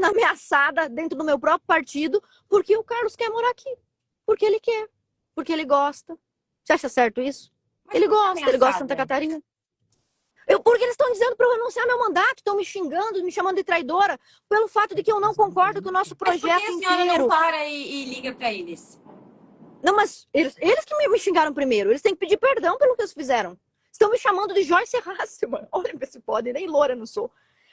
sendo ameaçada dentro do meu próprio partido porque o Carlos quer morar aqui. Porque ele quer. Porque ele gosta. Você acha certo isso? Mas Ele por que gosta de Santa ameaçada? Catarina. Porque eles estão dizendo para eu renunciar meu mandato, estão me xingando, me chamando de traidora, pelo fato de que eu não concordo com o nosso Mas por que projeto a senhora não inteiro. para e liga para eles? Não, mas eles que me xingaram primeiro. Eles têm que pedir perdão pelo que eles fizeram. Estão me chamando de Joyce Hasselman. Olha se pode, nem loura não sou.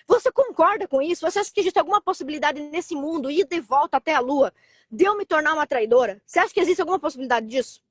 Você concorda com isso? Você acha que existe alguma possibilidade nesse mundo, ir de volta até a Lua, de eu me tornar uma traidora? Você acha que existe alguma possibilidade disso?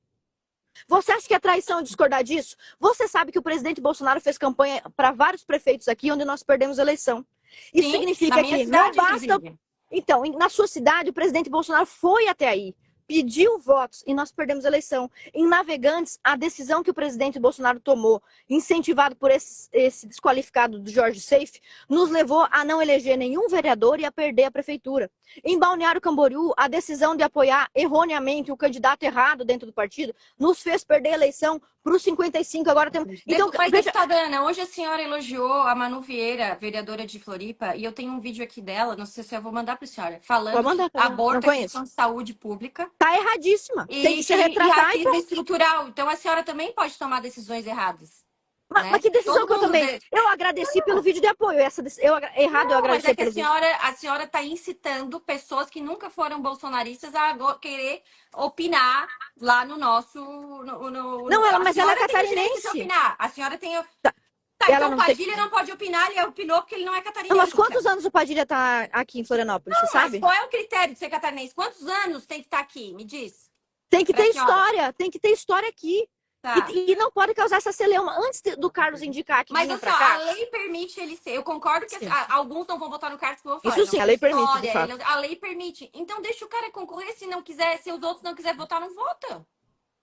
Você acha que é traição discordar disso? Você sabe que o presidente Bolsonaro fez campanha para vários prefeitos aqui, onde nós perdemos a eleição. Isso Sim, significa na minha que cidade, não basta... inclusive. Então, na sua cidade, o presidente Bolsonaro foi até aí, pediu votos e nós perdemos a eleição. Em Navegantes, a decisão que o presidente Bolsonaro tomou, incentivado por esse desqualificado do Jorge Seife, nos levou a não eleger nenhum vereador e a perder a prefeitura. Em Balneário Camboriú, a decisão de apoiar erroneamente o candidato errado dentro do partido nos fez perder a eleição para os 55. Agora temos. Então, Mas, veja... deputada Ana, hoje a senhora elogiou a Manu Vieira, vereadora de Floripa, e eu tenho um vídeo aqui dela, não sei se eu vou mandar para a senhora, Vou falando que mandar, não aborto é conheço. questão de saúde pública Tá erradíssima. Tem que se e retratar e racismo pronto. estrutural. Então a senhora também pode tomar decisões erradas, Mas né? que decisão Todo que eu mundo... tomei? Eu agradeci pelo vídeo de apoio. Errado eu Não, mas é agradecer que a pelo vídeo. senhora está incitando pessoas que nunca foram bolsonaristas a querer opinar lá no nosso. Não, A mas ela é senhora tem o direito de catarinense. opinar. A senhora tem. Tá, Tá, ela então o não tem. Padilha não pode opinar, ele opinou porque ele não é Não, mas catarinense. quantos Então. anos o Padilha tá aqui em Florianópolis, você Não, mas sabe? qual é o critério de ser catarinense? Quantos anos tem que estar aqui? Me diz. Tem que Pra ter senhora. história, tem que ter história aqui. Tá. E não pode causar essa celeuma. Antes do Carlos indicar que Mas vinha assim, pra ó, a cá. lei permite ele ser. Eu concordo que Sim. alguns não vão votar no Carlos que eu vou falar. Isso Ele não sim, a tem lei permite, de história. fato. A lei permite. Então deixa o cara concorrer. Se não quiser, se os outros não quiserem votar, não vota.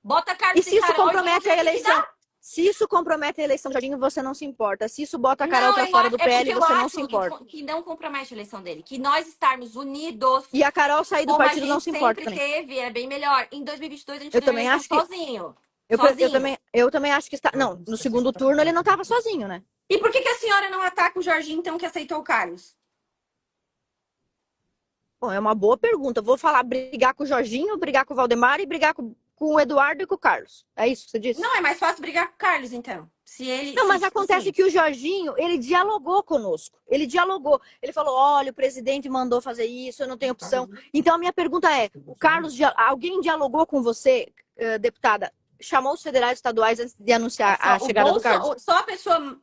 Bota Carlos E se e isso Carol e vamos compromete ver a o que que eleição? dá. Se isso compromete a eleição, Jardim, você não se importa. Se isso bota a Carol Não, pra fora do é porque PL, eu você não se acho importa. que não compromete a eleição dele. Que nós estarmos unidos, E a Carol sair do como a partido não gente se importa sempre também. teve, é bem melhor. Em 2022 a gente Eu ganhou a também eleição acho que sozinho. Eu, Sozinho. eu também acho que está. Não, no segundo turno ele não estava sozinho, né? E por que a senhora não ataca o Jorginho, então, que aceitou o Carlos? Bom, é uma boa pergunta. Vou falar brigar com o Jorginho, brigar com o Valdemar e brigar com o Eduardo e com o Carlos. É isso que você disse? Não, é mais fácil brigar com o Carlos, então. Se ele. Não, mas Tipo acontece assim, que o Jorginho, ele dialogou conosco. Ele dialogou. Ele falou: olha, o presidente mandou fazer isso, eu não tenho opção. Então a minha pergunta é: o Carlos, alguém dialogou com você, deputada? Chamou os federais e estaduais antes de anunciar a chegada do Carlos? Só a pessoa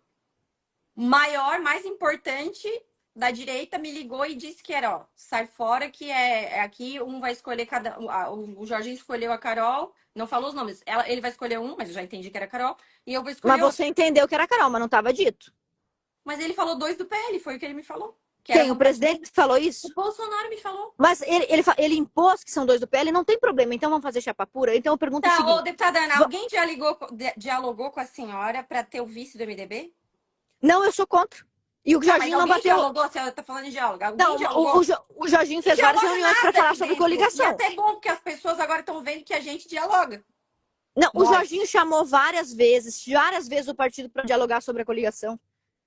maior, mais importante da direita me ligou e disse que era, ó, sai fora que é aqui, um vai escolher cada. O Jorginho escolheu a Carol, não falou os nomes. Ele vai escolher um, mas eu já entendi que era a Carol, e eu vou escolher Mas outro. você entendeu que era a Carol, mas não estava dito. Mas ele falou dois do PL, foi o que ele me falou. Quem? O presidente falou isso? O Bolsonaro me falou. Mas ele impôs que são dois do PL, não tem problema. Então vamos fazer chapa pura? Então eu pergunto o Tá, seguinte. ô, deputada Ana, alguém dialogou com a senhora para ter o vice do MDB? Não, eu sou contra. E o Jorginho não bateu. Dialogou? Você tá falando de diálogo. Não, o Jorginho fez várias reuniões para falar sobre coligação. E até bom, porque as pessoas agora estão vendo que a gente dialoga. Não, o Jorginho chamou várias vezes o partido para dialogar sobre a coligação.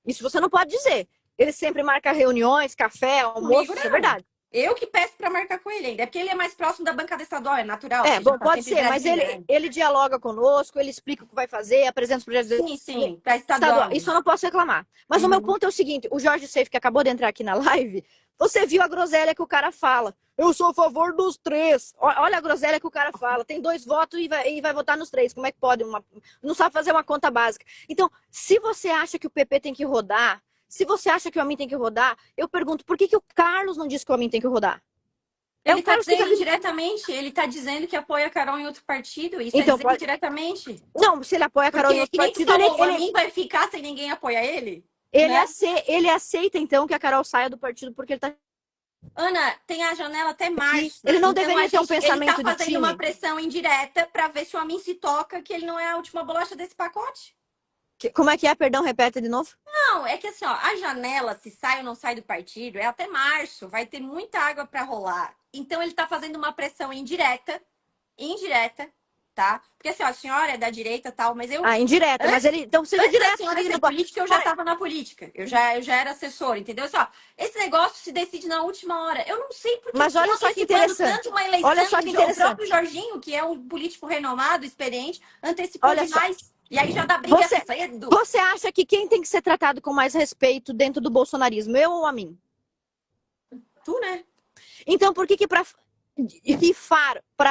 Isso você não pode dizer. Ele sempre marca reuniões, café, almoço, isso é verdade. Eu que peço para marcar com ele ainda. É porque ele é mais próximo da bancada estadual, é natural. É, bom, pode ser, mas ele dialoga conosco, ele explica o que vai fazer, apresenta os projetos. Sim, para estadual. Isso eu não posso reclamar. Mas o meu ponto é o seguinte: o Jorge Seife, que acabou de entrar aqui na live, você viu a groselha que o cara fala. Eu sou a favor dos três. Olha a groselha que o cara fala. Tem 2 votos e vai votar nos 3. Como é que pode? Não sabe fazer uma conta básica. Então, se você acha que o PP tem que rodar, se você acha que o Amin tem que rodar, eu pergunto, por que o Carlos não disse que o Amin tem que rodar? Ele está dizendo diretamente, ele está dizendo que apoia a Carol em outro partido. Isso então, é dizer diretamente. Não, se ele apoia a Carol em outro partido, o Amin vai ficar sem ninguém apoiar ele? Ele aceita, então, que a Carol saia do partido porque ele tá... Ana, tem a janela até março. Ele não deveria ter um pensamento de time. Ele tá fazendo uma pressão indireta para ver se o Amin se toca que ele não é a última bolacha desse pacote. Como é que é? Perdão, repete de novo. Não, é que assim, ó, a janela, se sai ou não sai do partido, é até março. Vai ter muita água para rolar. Então ele tá fazendo uma pressão indireta, tá? Porque assim, ó, a senhora é da direita e tal, mas eu... Indireta, mas ele... Então seja Antes da direto. senhora ser política, eu já estava na política. Eu já era assessora, entendeu? Assim, ó, esse negócio se decide na última hora. Eu não sei por que Mas olha estão só que antecipando interessante. tanto uma eleição. Olha só que O interessante. próprio Jorginho, que é um político renomado, experiente, antecipou Olha demais. E aí já dá briga cedo. Você acha que quem tem que ser tratado com mais respeito dentro do bolsonarismo, eu ou a mim? Tu, né? Então, por que para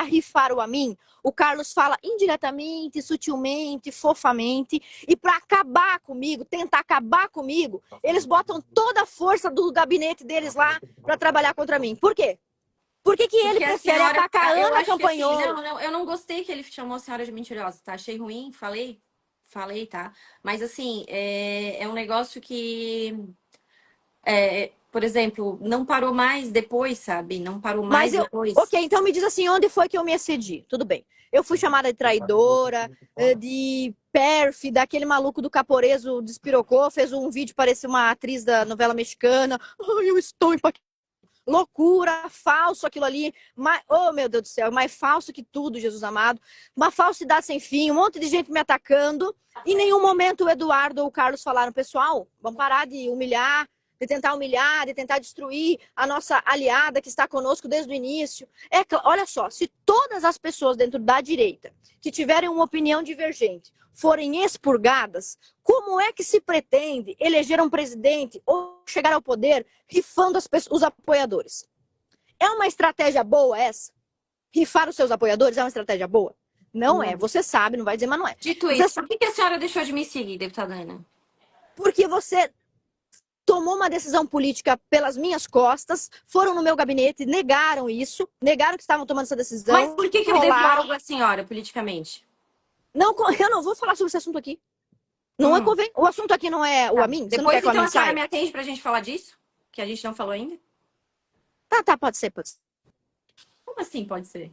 rifar o Amin, o Carlos fala indiretamente, sutilmente, fofamente, e para acabar comigo, tentar acabar comigo, eles botam toda a força do gabinete deles lá para trabalhar contra mim. Por quê? Por que ele prefere atacar a Ana Campanholo? Assim, não, eu não gostei que ele chamou a senhora de mentirosa, tá? Achei ruim, falei, tá? Mas assim, é um negócio que... por exemplo, não parou mais depois, sabe? Não parou mais depois. Ok, então me diz assim, onde foi que eu me excedi? Tudo bem. Eu fui chamada de traidora, de pérfida, aquele maluco do Caporeso despirocou, fez um vídeo, parecia uma atriz da novela mexicana. Ai, eu estou impactada. Loucura, falso aquilo ali. Oh, meu Deus do céu, mais falso que tudo, Jesus amado. Uma falsidade sem fim, um monte de gente me atacando. Em nenhum momento o Eduardo ou o Carlos falaram, pessoal, vamos parar de humilhar, de tentar humilhar, de tentar destruir a nossa aliada que está conosco desde o início. Olha só, se todas as pessoas dentro da direita que tiverem uma opinião divergente forem expurgadas, como é que se pretende eleger um presidente ou chegar ao poder rifando os apoiadores? É uma estratégia boa essa? Rifar os seus apoiadores é uma estratégia boa? Não é, você sabe, não vai dizer, mas não é. Dito isso, por que a senhora deixou de me seguir, deputada Ana? Porque você tomou uma decisão política pelas minhas costas, foram no meu gabinete, negaram isso, negaram que estavam tomando essa decisão. Mas por que eu devo algo à senhora, politicamente? Não, eu não vou falar sobre esse assunto aqui. Não é convém. O assunto aqui não é o Amin. Depois, não quer então, a senhora me atende pra gente falar disso? Que a gente não falou ainda? Tá, pode ser. Como assim pode ser?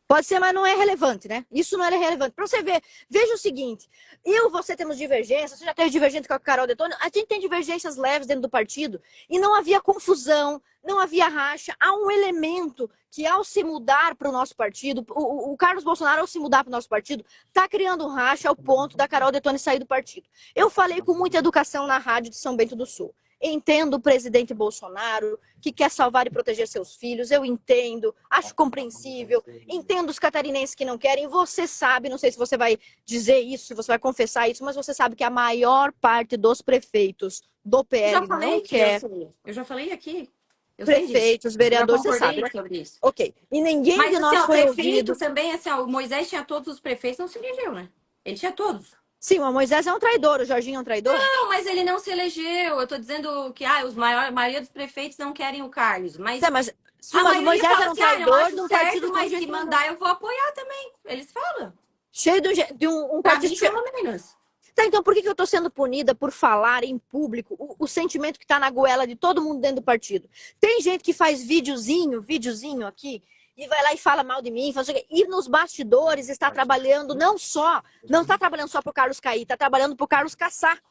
Pode ser, mas não é relevante, né? Isso não é relevante. Pra você ver, veja o seguinte, eu e você temos divergências, você já teve divergência com a Carol Detone, a gente tem divergências leves dentro do partido e não havia confusão, não havia racha. Há um elemento que ao se mudar para o nosso partido, o Carlos Bolsonaro ao se mudar para o nosso partido, está criando um racha ao ponto da Carol Detone sair do partido. Eu falei com muita educação na rádio de São Bento do Sul. Entendo o presidente Bolsonaro, que quer salvar e proteger seus filhos, eu entendo, acho compreensível, entendo os catarinenses que não querem, você sabe, não sei se você vai dizer isso, se você vai confessar isso, mas você sabe que a maior parte dos prefeitos do PL não quer. Eu já falei aqui. Prefeitos, vereadores, você sabe, né? Sobre isso. Ok. E ninguém mas, de nós assim, foi prefeito ouvido. Também, assim, ó, o Moisés tinha todos os prefeitos, não se elegeu, né? Ele tinha todos. Sim, o Moisés é um traidor, o Jorginho é um traidor? Não, mas ele não se elegeu. Eu tô dizendo que a maioria dos prefeitos não querem o Carlos. Mas, mas o Moisés era um traidor de um partido mas se mandar, eu vou apoiar também. Eles falam. Cheio de um partido. Pelo menos. Tá, então por que eu tô sendo punida por falar em público o sentimento que tá na goela de todo mundo dentro do partido? Tem gente que faz videozinho aqui, e vai lá e fala mal de mim, e nos bastidores está trabalhando não está trabalhando só para o Carlos cair, está trabalhando para o Carlos caçar.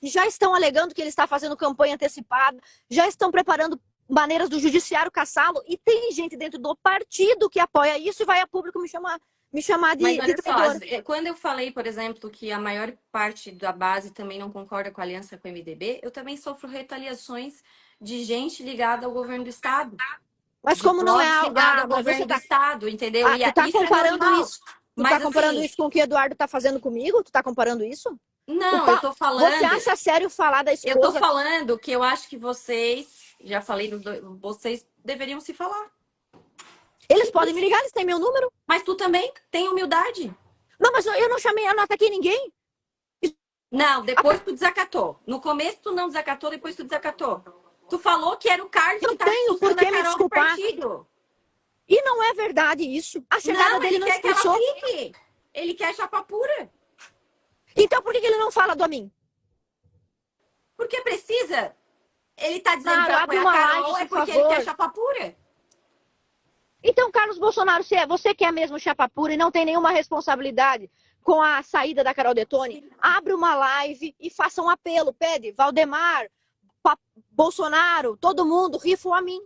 E já estão alegando que ele está fazendo campanha antecipada, já estão preparando maneiras do judiciário caçá-lo, e tem gente dentro do partido que apoia isso e vai a público me chamar de traidor. Quando eu falei, por exemplo, que a maior parte da base também não concorda com a aliança com o MDB, eu também sofro retaliações de gente ligada ao governo do estado. Mas como não é ao governo do estado, entendeu? Tu tá comparando isso? Tu tá comparando isso com o que o Eduardo tá fazendo comigo? Tu tá comparando isso? Não, eu tô falando... Você acha sério falar da esposa? Eu tô falando que eu acho que vocês, já falei, vocês deveriam se falar. Eles podem me ligar, eles têm meu número. Mas tu também tem humildade. Não, mas eu não ataquei ninguém. Não, depois tu desacatou. No começo tu não desacatou, depois tu desacatou. Tu falou que era o Carlos que estava expulsando a Carol do partido. E não é verdade isso. A chegada dele não expulsou. Ele quer chapa pura. Então por que ele não fala do Amin? Porque precisa. Ele tá dizendo que apoia a Carol é porque ele quer chapa pura. Então, Carlos Bolsonaro, se você quer mesmo chapa pura e não tem nenhuma responsabilidade com a saída da Carol Detone, abre uma live e faça um apelo. Pede, Valdemar, Bolsonaro, todo mundo, rifa o Amin.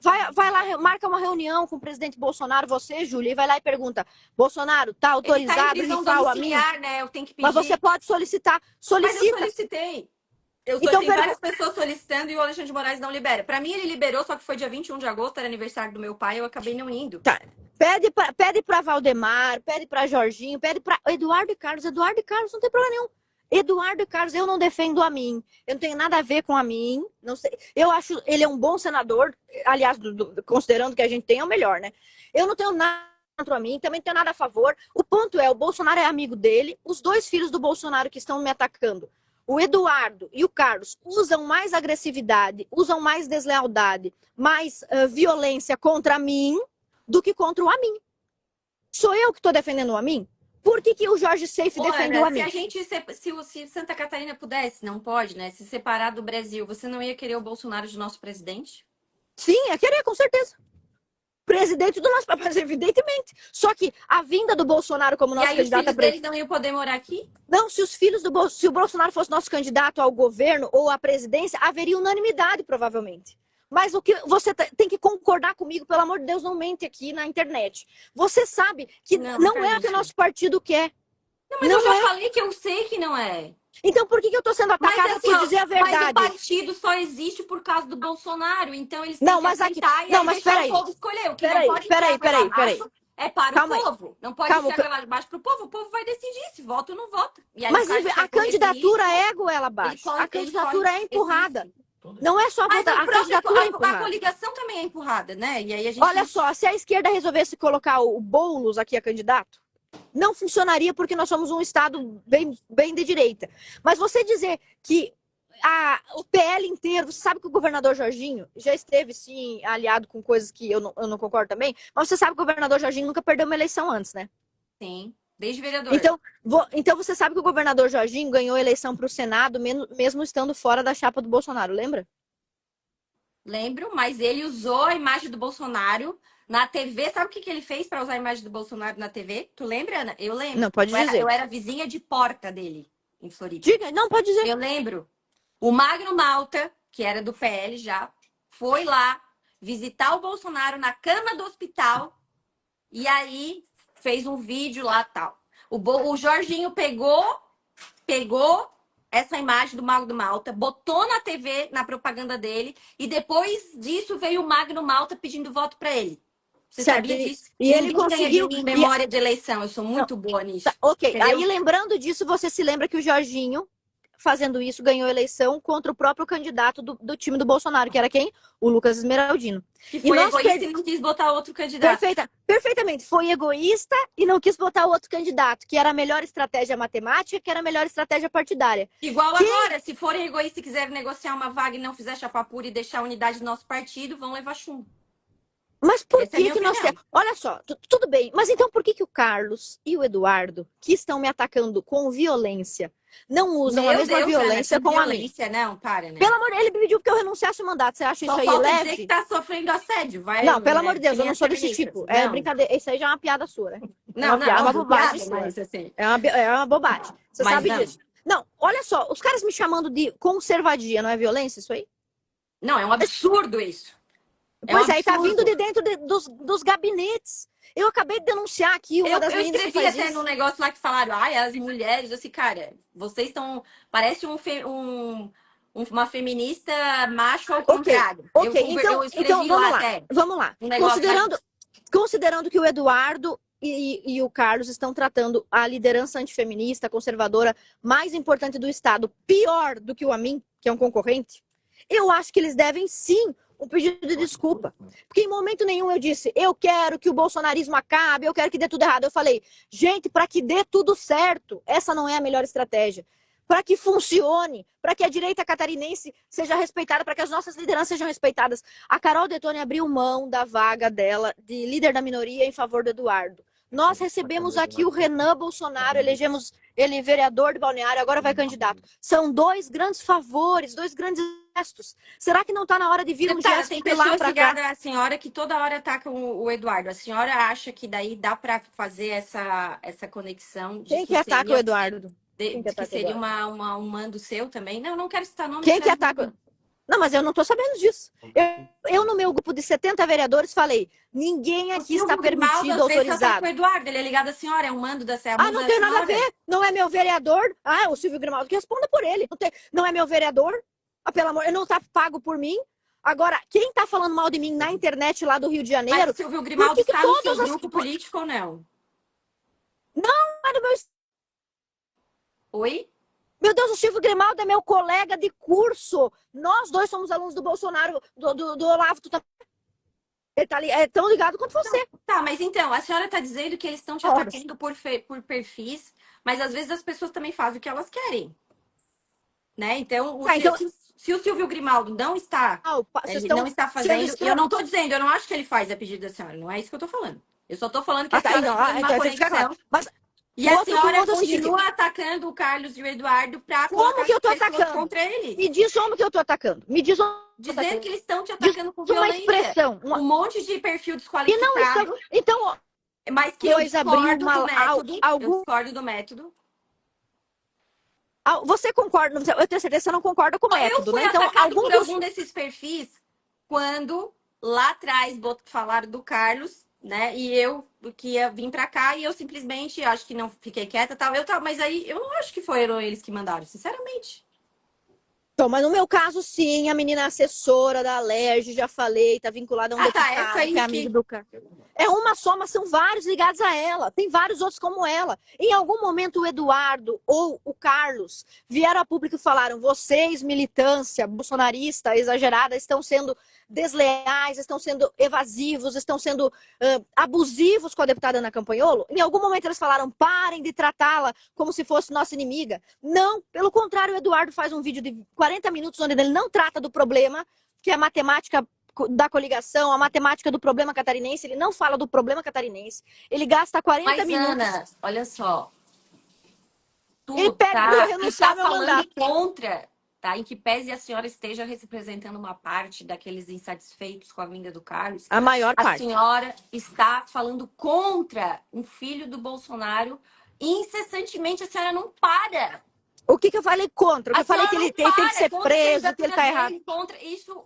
Vai lá, marca uma reunião com o presidente Bolsonaro, você, Júlia, e vai lá e pergunta: Bolsonaro, tá Ele tá em autorizado prisão rifar a mim? domiciliar, né? Eu tenho que Mas você pedir. pode solicitar. Mas eu Solicita. solicitei. Então, Tem várias pessoas solicitando e o Alexandre de Moraes não libera. Pra mim, ele liberou, só que foi dia 21 de agosto, era aniversário do meu pai, eu acabei não indo. tá. Pede pra Valdemar, pede pra Jorginho, pede pra Eduardo e Carlos. Eduardo e Carlos não tem problema nenhum. Eduardo e Carlos, eu não defendo a mim. Eu não tenho nada a ver com a mim. Não sei. Eu acho ele é um bom senador. Aliás, considerando que a gente tem, é o melhor, né? Eu não tenho nada contra mim, também não tenho nada a favor. O ponto é, o Bolsonaro é amigo dele. Os dois filhos do Bolsonaro que estão me atacando, o Eduardo e o Carlos, usam mais agressividade, usam mais deslealdade, mais violência contra mim do que contra o Amin. Sou eu que estou defendendo o Amin? Por que o Jorge Seife defendeu a mim? Se Santa Catarina pudesse, não pode, né? Se separar do Brasil, você não ia querer o Bolsonaro de nosso presidente? Sim, eu queria, com certeza. Presidente do nosso país, evidentemente. Só que a vinda do Bolsonaro como nosso candidato a presidente... deles não iam poder morar aqui? Não, se o Bolsonaro fosse nosso candidato ao governo ou à presidência, haveria unanimidade, provavelmente. Mas o que você tem que concordar comigo, pelo amor de Deus, não mente aqui na internet. Você sabe que não é o que o nosso partido quer. Não, mas eu já falei que eu sei que não é. Então por que eu tô sendo atacada por dizer a verdade? Mas o partido só existe por causa do Bolsonaro, então eles têm não, que mas aqui, e não, mas deixar o povo escolher. O que não pode peraí. É para o povo. Não pode enfiar goela abaixo para o povo vai decidir se vota ou não vota. E aí, mas a candidatura é goela abaixo. A candidatura é empurrada. Não é só votar. A candidatura é empurrada. A coligação também é empurrada, né? E aí a gente... Olha só, se a esquerda resolvesse colocar o Boulos aqui a candidato, não funcionaria porque nós somos um estado bem de direita. Mas você dizer que o PL inteiro, você sabe que o governador Jorginho já esteve, sim, aliado com coisas que eu não concordo também, mas você sabe que o governador Jorginho nunca perdeu uma eleição antes, né? Sim, desde vereador. Então você sabe que o governador Jorginho ganhou a eleição para o Senado mesmo estando fora da chapa do Bolsonaro, lembra? Lembro, mas ele usou a imagem do Bolsonaro na TV. Sabe o que ele fez para usar a imagem do Bolsonaro na TV? Tu lembra, Ana? Eu lembro. Não, pode dizer. Eu era vizinha de porta dele, em Floripa. Diga, não, pode dizer. Eu lembro. O Magno Malta, que era do PL já, foi lá visitar o Bolsonaro na cama do hospital e aí fez um vídeo lá tal. O Jorginho pegou essa imagem do Magno Malta, botou na TV, na propaganda dele, e depois disso veio o Magno Malta pedindo voto para ele. Você sabia disso? E ele conseguiu... Em memória de eleição, eu sou muito boa nisso. Tá, ok, entendeu? Aí lembrando disso, você se lembra que o Jorginho, fazendo isso, ganhou a eleição contra o próprio candidato do time do Bolsonaro, que era quem? O Lucas Esmeraldino. Que foi egoísta e não quis botar outro candidato. Perfeitamente. Foi egoísta e não quis botar outro candidato, que era a melhor estratégia matemática, que era a melhor estratégia partidária. Igual agora, se forem egoístas e quiserem negociar uma vaga e não fizer chapa pura e deixar a unidade do nosso partido, vão levar chumbo. Mas por que nós temos... Olha só, tudo bem, mas então por que o Carlos e o Eduardo, que estão me atacando com violência, não usam a mesma violência com a mim? Não, para, né? Pelo amor de Deus, ele pediu que eu renunciasse ao mandato. Você acha isso aí leve? Dizer que tá sofrendo assédio. Não, pelo amor de Deus, eu não sou desse tipo. É brincadeira. Isso aí já é uma piada sua, né? Não, é uma bobagem. É uma bobagem. Você sabe disso. Não, olha só, os caras me chamando de conservadia, não é violência isso aí? Não, é um absurdo isso. Pois aí tá vindo de dentro dos gabinetes. Eu acabei de denunciar aqui uma das meninas que faz isso. Eu escrevi até no negócio lá que falaram, as mulheres, assim, cara, vocês estão... Parece uma feminista macho ao contrário. Ok, então vamos lá. Considerando que o Eduardo e o Carlos estão tratando a liderança antifeminista, conservadora, mais importante do Estado, pior do que o Amin, que é um concorrente, eu acho que eles devem sim um pedido de desculpa. Porque em momento nenhum eu disse, eu quero que o bolsonarismo acabe, eu quero que dê tudo errado. Eu falei, gente, para que dê tudo certo, essa não é a melhor estratégia. Para que funcione, para que a direita catarinense seja respeitada, para que as nossas lideranças sejam respeitadas. A Carol Detoni abriu mão da vaga dela de líder da minoria em favor do Eduardo. Nós recebemos aqui o Renan Bolsonaro, elegemos ele vereador de Balneário, agora vai candidato. São dois grandes favores, dois grandes gestos. Será que não está na hora de vir um gesto de lá para cá? A senhora que toda hora ataca o Eduardo. A senhora acha que daí dá para fazer essa conexão? Quem que ataca o Eduardo? Que seria um mando seu também? Não quero citar nome. Quem que ataca? Não, mas eu não tô sabendo disso. Eu no meu grupo de 70 vereadores, falei, ninguém aqui está permitido, às vezes, só tá com autorizado. o Eduardo, ele é ligado à senhora, é um mando da senhora. Ah, não tem nada a ver, não é meu vereador. Ah, o Silvio Grimaldo que responda por ele. Não é meu vereador. Ah, pelo amor, ele não tá pago por mim. Agora, quem tá falando mal de mim na internet lá do Rio de Janeiro... Mas o Silvio Grimaldo que está no seu todas grupo político ou não? Não é do meu... Oi? Meu Deus, o Silvio Grimaldo é meu colega de curso. Nós dois somos alunos do Bolsonaro, do Olavo. Tu tá... Ele tá é tão ligado quanto você. Tá, mas então, a senhora tá dizendo que eles estão te atacando por perfis, mas às vezes as pessoas também fazem o que elas querem. Né? Então, se o Silvio Grimaldo não está, não está fazendo, eu não estou dizendo, eu não acho que ele faz a pedido da senhora, não é isso que eu estou falando. Eu só estou falando que a senhora tem uma conexão. E a senhora continua atacando o Carlos e o Eduardo para colocar que eu tô atacando contra eles. Me diz como que eu tô atacando. Me diz dizendo que eles estão te atacando com violência. Expressão, um monte de perfil desqualificado. E não estão... Então, mas que eu discordo do método. Eu discordo do método. Você concorda? Eu tenho certeza que você não concorda com o método, né? Então, algum desses perfis, quando lá atrás falaram do Carlos, né? E eu que ia vir pra cá e eu simplesmente acho que não fiquei quieta, tal. Mas aí eu não acho que foram eles que mandaram, sinceramente. Então, mas no meu caso, sim, a menina assessora da Alerj, já falei, tá vinculada a um deputado que é amigo do cara. É uma só, mas são vários ligados a ela. Tem vários outros como ela. Em algum momento, o Eduardo ou o Carlos vieram a público e falaram: vocês, militância bolsonarista exagerada, estão sendo desleais, estão sendo evasivos, estão sendo abusivos com a deputada Ana Campanholo. Em algum momento eles falaram: parem de tratá-la como se fosse nossa inimiga. Não, pelo contrário, o Eduardo faz um vídeo de 40 minutos onde ele não trata do problema, que é a matemática da coligação, a matemática do problema catarinense. Ele não fala do problema catarinense. Ele gasta 40 minutos. Ana, olha só. Ele pede para eu renunciar meu mandato. Contra, tá? Em que pese a senhora esteja representando uma parte daqueles insatisfeitos com a vinda do Carlos. A maior parte. A senhora está falando contra um filho do Bolsonaro. Incessantemente, a senhora não para. O que eu falei contra? Eu falei que ele tem que ser preso, que ele tá errado. Contra isso,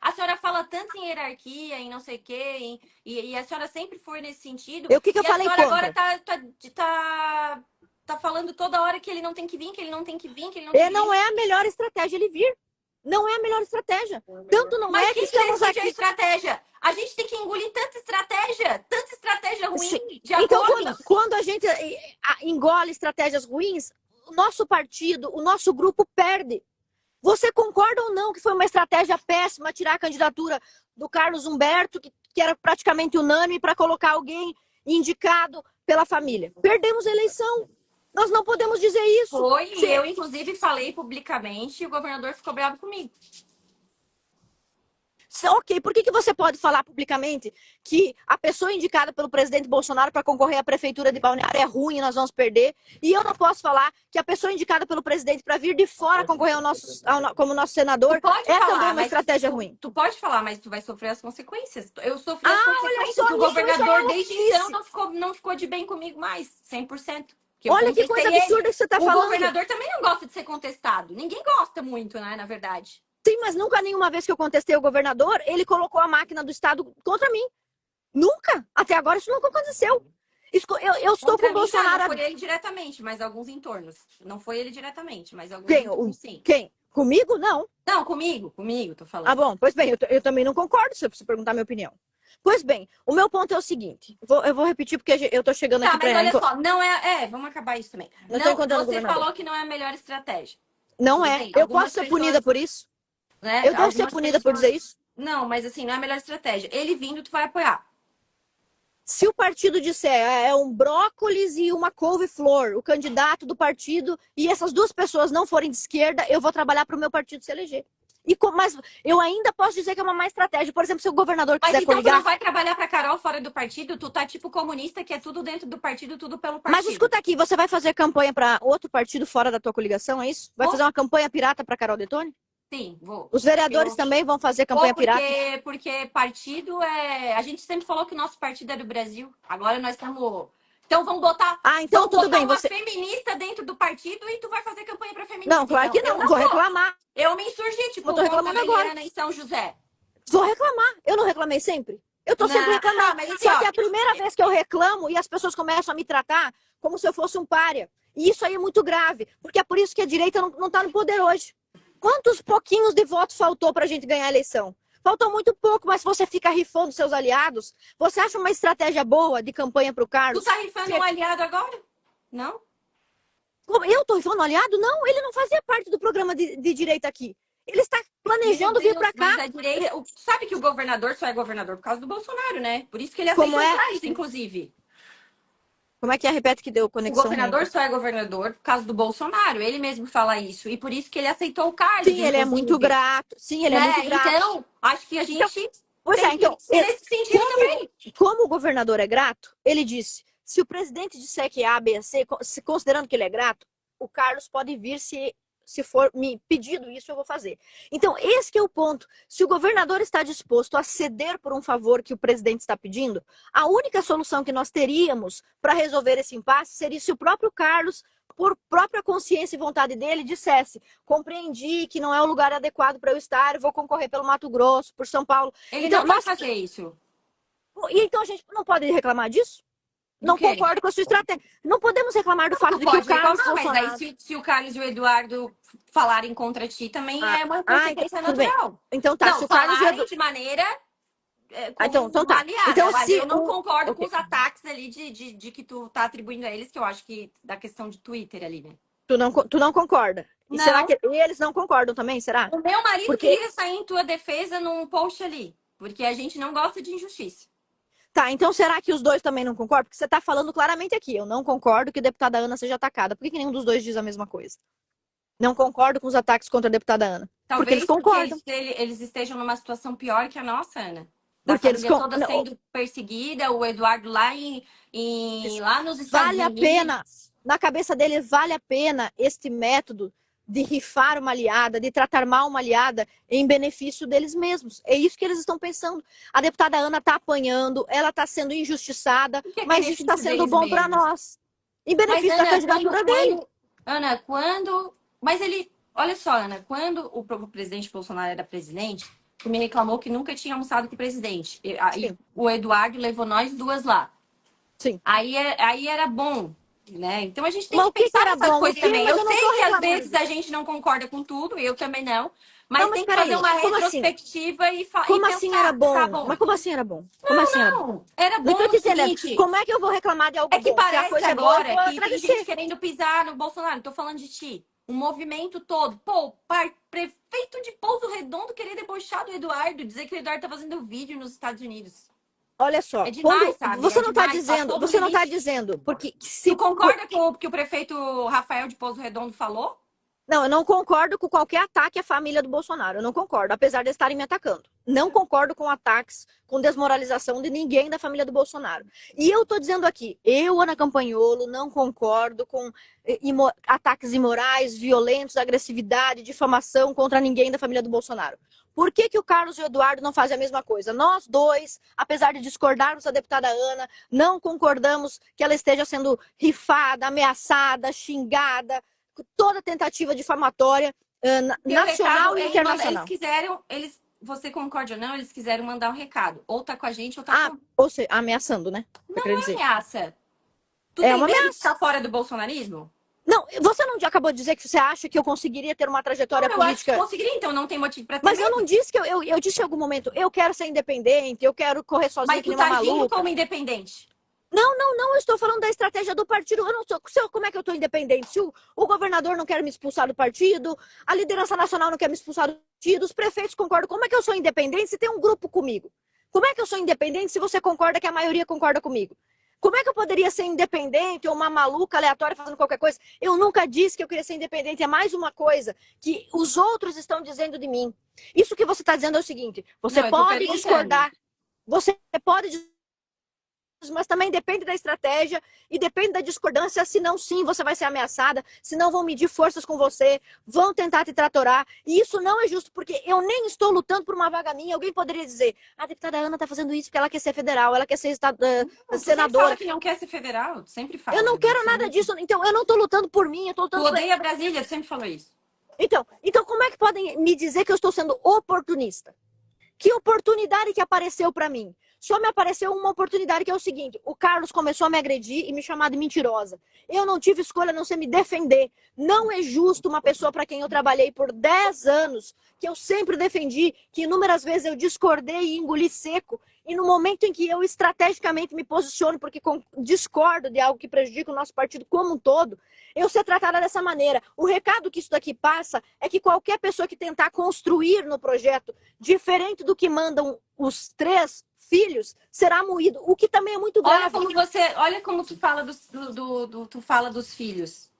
a senhora fala tanto em hierarquia, em não sei o quê, e a senhora sempre foi nesse sentido. O que eu falei contra? A senhora agora tá falando toda hora que ele não tem que vir, que ele não tem que vir, que ele não tem que vir. Não é a melhor estratégia ele vir. Não é a melhor estratégia. Tanto não é que estamos aqui... a estratégia? A gente tem que engolir tanta estratégia ruim. Então, quando a gente engole estratégias ruins, o nosso partido, o nosso grupo perde. Você concorda ou não que foi uma estratégia péssima tirar a candidatura do Carlos Humberto, que era praticamente unânime, para colocar alguém indicado pela família? Perdemos a eleição. Nós não podemos dizer isso. E eu, inclusive, falei publicamente e o governador ficou bravo comigo. Ok, por que você pode falar publicamente que a pessoa indicada pelo presidente Bolsonaro para concorrer à prefeitura de Balneário é ruim e nós vamos perder? E eu não posso falar que a pessoa indicada pelo presidente para vir de fora concorrer como nosso senador é também uma estratégia ruim. Tu pode falar, mas tu vai sofrer as consequências. Eu sofri as consequências, porque o governador desde então não ficou de bem comigo mais, 100%. Olha que coisa absurda que você está falando. O governador também não gosta de ser contestado. Ninguém gosta muito, né, na verdade. Sim, mas nunca nenhuma vez que eu contestei o governador, ele colocou a máquina do Estado contra mim. Nunca. Até agora isso nunca aconteceu. Eu estou com o Bolsonaro... Não foi ele diretamente, mas alguns entornos. Não foi ele diretamente, mas alguns entornos, sim. Quem? Comigo? Não. Não, comigo, tô falando. Ah, bom, pois bem, eu também não concordo se você perguntar a minha opinião. Pois bem, o meu ponto é o seguinte, eu vou repetir porque eu tô chegando aqui pra... Tá, mas olha só, não é... vamos acabar isso também. Você falou que não é a melhor estratégia. Não é. Eu posso ser punida por isso? Né? Eu devo ser punida por dizer isso? Não, mas assim, não é a melhor estratégia. Ele vindo, tu vai apoiar. Se o partido disser é um brócolis e uma couve-flor, o candidato do partido, e essas duas pessoas não forem de esquerda, eu vou trabalhar para o meu partido se eleger. Mas eu ainda posso dizer que é uma má estratégia. Por exemplo, se o governador quiser coligar... Mas então tu não vai trabalhar para Carol fora do partido? Tu tá tipo comunista, que é tudo dentro do partido, tudo pelo partido. Mas escuta aqui, você vai fazer campanha para outro partido fora da tua coligação, é isso? Vai fazer uma campanha pirata para Carol Detoni? Sim, vou. Os vereadores também vão fazer campanha pirata? Porque partido é... A gente sempre falou que o nosso partido é do Brasil. Agora nós estamos Então então vão tudo botar bem, uma você... feminista dentro do partido e tu vai fazer campanha pra feminista. Não, claro que Então, não, vou reclamar. eu me insurgi, tipo, Eu tô contra a reclamando agora. Eliana em São José. Vou reclamar. Eu não reclamei sempre? Eu tô sempre Não, reclamando. mas assim, Só ó, que é a primeira vez que eu reclamo e as pessoas começam a me tratar como se eu fosse um pária. E isso aí é muito grave, porque é por isso que a direita não tá no poder hoje. Quantos pouquinhos de votos faltou pra gente ganhar a eleição? Faltou muito pouco, mas você fica rifando seus aliados. Você acha uma estratégia boa de campanha pro tu Carlos? tá rifando um aliado agora? Não? Eu tô rifando um aliado? Não, ele não fazia parte do programa de direita aqui. Ele está planejando vir pra cá. Mas a direita, sabe que o governador só é governador por causa do Bolsonaro, né? Por isso que ele Como aceitou é? o Carlos, inclusive. Como é que é? Repete que deu O conexão ruim. governador só é governador por causa do Bolsonaro. Ele mesmo fala isso. E por isso que ele aceitou o Carlos, Sim, ele é inclusive. muito grato. Sim, ele é muito grato. Então, acho que a gente Pois é, então, ser nesse sentido também. como o governador é grato, ele disse, se o presidente disser que é A, B, C, considerando que ele é grato, o Carlos pode vir se for me pedido isso, eu vou fazer. Então, esse que é o ponto. Se o governador está disposto a ceder por um favor que o presidente está pedindo, a única solução que nós teríamos para resolver esse impasse seria se o próprio Carlos, por própria consciência e vontade dele, dissesse: compreendi que não é o lugar adequado para eu estar, vou concorrer pelo Mato Grosso, por São Paulo. Ele Então, não vai fazer isso. E então a gente não pode reclamar disso? Não concordo com a sua estratégia. Não podemos reclamar do fato de que o Carlos Bolsonaro... Mas aí se o Carlos e o Eduardo falarem contra ti, também é uma consequência natural. Então tá, não, se o Carlos falarem de maneira... então tá. aliada. Então, mas se eu não concordo com os ataques ali de que tu tá atribuindo a eles, que eu acho que da questão de Twitter ali, né? Tu não concorda? E não. será que eles não concordam também, será? O meu marido queria sair em tua defesa num post ali, porque a gente não gosta de injustiça. Tá, então será que os dois também não concordam? Porque você tá falando claramente aqui, eu não concordo que a deputada Ana seja atacada. Por que nenhum dos dois diz a mesma coisa? Não concordo com os ataques contra a deputada Ana. Talvez porque eles concordam. Eles estejam numa situação pior que a nossa, Ana. Porque eles toda sendo perseguida, o Eduardo lá lá nos Estados Unidos. Vale a pena, na cabeça dele, vale a pena este método de rifar uma aliada, de tratar mal uma aliada em benefício deles mesmos. É isso que eles estão pensando. A deputada Ana está apanhando, ela está sendo injustiçada, mas isso está sendo bom para nós. Em benefício da candidatura dele. Ana, quando... Mas ele... Olha só, Ana, quando o presidente Bolsonaro era presidente, ele me reclamou que nunca tinha almoçado com o presidente. Aí o Eduardo levou nós duas lá. Sim. Aí era bom, né? Então a gente tem que pensar nessas coisas também. Eu sei que às vezes a gente não concorda com tudo, eu também não. Mas tem que fazer uma retrospectiva e pensar. Como assim era bom? Mas como assim era bom? Como assim era bom? Era bom o seguinte... Como é que eu vou reclamar de algo bom? É que parece agora que tem gente querendo pisar no Bolsonaro. Não tô falando de ti. O movimento todo. Pô, prefeito de Pouso Redondo querer debochar do Eduardo, dizer que o Eduardo tá fazendo vídeo nos Estados Unidos. Olha só, é demais, sabe? Você não tá dizendo, porque se... Tu concorda com o que o prefeito Rafael de Pouso Redondo falou? Não, eu não concordo com qualquer ataque à família do Bolsonaro. Eu não concordo, apesar de estarem me atacando. Não concordo com ataques, com desmoralização de ninguém da família do Bolsonaro. E eu tô dizendo aqui, eu, Ana Campagnolo, não concordo com ataques imorais, violentos, agressividade, difamação contra ninguém da família do Bolsonaro. Por que o Carlos e o Eduardo não fazem a mesma coisa? Nós dois, apesar de discordarmos da deputada Ana, não concordamos que ela esteja sendo rifada, ameaçada, xingada, toda tentativa difamatória nacional e internacional. Você concorda ou não, eles quiseram mandar um recado. Ou tá com a gente, ou tá com... Ou seja, ameaçando, né? Não é ameaça. Tu tem medo de estar fora do bolsonarismo? Não, você não acabou de dizer que você acha que eu conseguiria ter uma trajetória política... Eu conseguiria, então não tem motivo pra ter Mas medo. eu não disse que... Eu disse em algum momento, eu quero ser independente, eu quero correr sozinha que nem uma maluca. Mas tu tá agindo como independente. Não, eu estou falando da estratégia do partido. Eu não sou, como é que eu estou independente? Se o governador não quer me expulsar do partido, a liderança nacional não quer me expulsar do partido, os prefeitos concordam. Como é que eu sou independente se tem um grupo comigo? Como é que eu sou independente se você concorda que a maioria concorda comigo? Como é que eu poderia ser independente ou uma maluca aleatória fazendo qualquer coisa? Eu nunca disse que eu queria ser independente. É mais uma coisa que os outros estão dizendo de mim. Isso que você está dizendo é o seguinte: você pode discordar, você pode mas também depende da estratégia e depende da discordância, senão sim, você vai ser ameaçada, senão vão medir forças com você, vão tentar te tratorar, e isso não é justo, porque eu nem estou lutando por uma vaga minha. Alguém poderia dizer, a deputada Ana está fazendo isso porque ela quer ser federal, ela quer ser Não, tu sempre senadora. fala que não quer ser federal, tu sempre fala. Eu não quero nada disso, então eu não estou lutando por mim, eu estou Tu lutando por... odeia Brasília, tu sempre falou isso. Então, como é que podem me dizer que eu estou sendo oportunista? Que oportunidade que apareceu para mim? Só me apareceu uma oportunidade que é o seguinte: o Carlos começou a me agredir e me chamar de mentirosa. Eu não tive escolha a não ser me defender. Não é justo uma pessoa para quem eu trabalhei por 10 anos, que eu sempre defendi, que inúmeras vezes eu discordei e engoli seco, e no momento em que eu estrategicamente me posiciono porque discordo de algo que prejudica o nosso partido como um todo, eu ser tratada dessa maneira. O recado que isso daqui passa é que qualquer pessoa que tentar construir no projeto diferente do que mandam os 3 filhos será moído, o que também é muito grave. Olha como tu fala tu fala dos filhos.